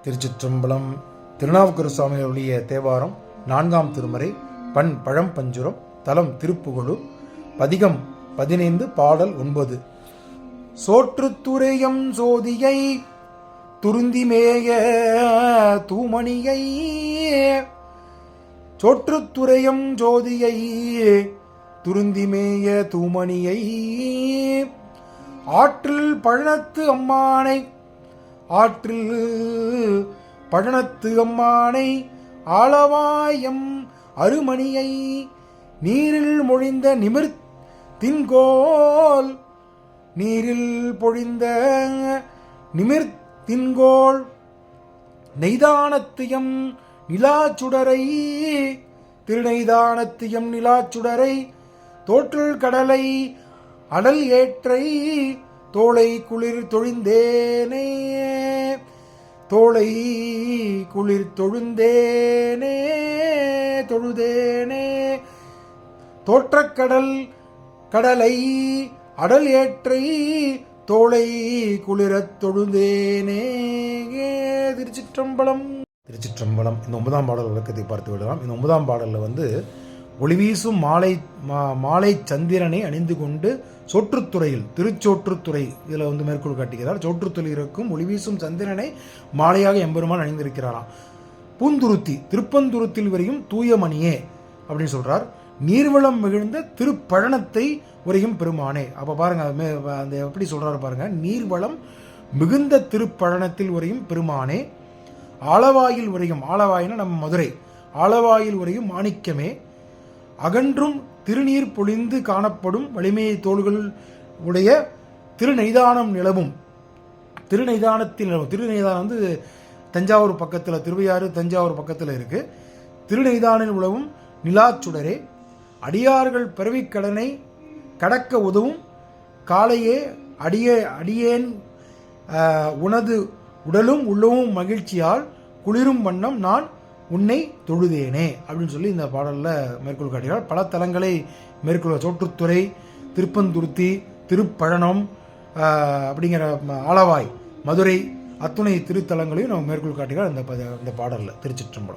திருச்சிற்றம்பலம். திருநாவுக்கரசு சுவாமிகளுடைய தேவாரம் 4ஆம் திருமுறை, பண் பழம்பஞ்சுரம், தலம் திருப்புகழு, பதிகம் 15, பாடல் 9. சோற்றுத்துறையம் சோதியை துருந்திமேய தூமணியை, சோற்றுத்துறையம் ஜோதியை துருந்திமேய தூமணியை, ஆற்றில் பழனத்து அம்மானை, ஆற்றில் பழனத்து அம்மானை, ஆளவாயம் அருமணியை, நீரில் மொழிந்த நிமிர்த்தின்கோல், நீரில் பொழிந்த நிமிர்த்தின்கோல், நெய்தானத்தியம் நிலாச்சுடரை, திருநெய்தானத்தியம் நிலாச்சுடரை, தோற்றல் கடலை அடல் ஏற்றை, தோளை குளிர் தொழிந்தேனே, தோளை குளிர் தொழுந்தேனே, தொழுதேனே, தோற்றக்கடல் கடலை அடல் ஏற்றை, தோளை குளிரத் தொழுந்தேனே. திருச்சிற்றம்பலம். திருச்சிற்றம்பலம். இந்த 9ஆம் பாடல் விளக்கத்தை பார்த்து விடலாம். இந்த 9ஆம் பாடலில் ஒளிவீசும் மாலை சந்திரனை அணிந்து கொண்டு சோற்றுத்துறையில், திருச்சோற்றுத்துறை இதில் மேற்கோள் காட்டுகிறார். சோற்றுத்துறையில் இருக்கும் ஒளிவீசும் சந்திரனை மாலையாக எம்பெருமான் அணிந்திருக்கிறாராம். பூந்துருத்தி, திருப்பந்துருத்தில் வரையும் தூயமணியே அப்படின்னு சொல்றார். நீர்வளம் மிகுந்த திருப்பழனத்தை உரையும் பெருமானே. அப்ப பாருங்க அந்த எப்படி சொல்றாரு பாருங்க. நீர்வளம் மிகுந்த திருப்பழனத்தில் உரையும் பெருமானே, ஆளவாயில் உரையும், ஆளவாயின நம்ம மதுரை, ஆளவாயில் உரையும் மாணிக்கமே, அகன்றும் திருநீர் பொழிந்து காணப்படும் வலிமையை தோள்கள் உடைய திருநெய்தானம் நிலவும், திருநெய்தானத்தில் நிலவும், திருநெய்தானம் தஞ்சாவூர் பக்கத்தில், திருவையாறு தஞ்சாவூர் பக்கத்தில் இருக்கு. திருநெய்தானில் உலவும் நிலாச்சுடரே, அடியார்கள் பிறவிக்கடனை கடக்க உதவும் காலையே, அடியேன் உனது உடலும் உள்ளவும் மகிழ்ச்சியால் குளிரும் வண்ணம் நான் உன்னை தொழுதேனே அப்படின்னு சொல்லி இந்த பாடலில் மேற்கோள் காட்டுகிறார். பல தலங்களை மேற்கொள்ள, சோற்றுத்துறை, திருப்பந்துருத்தி, திருப்பழனம் அப்படிங்கிற ஆளவாய், மதுரை, அத்துணை திருத்தலங்களையும் நம்ம மேற்கோள் காட்டுகிறார் இந்த பாடலில். திருச்சிற்றம்பலம்.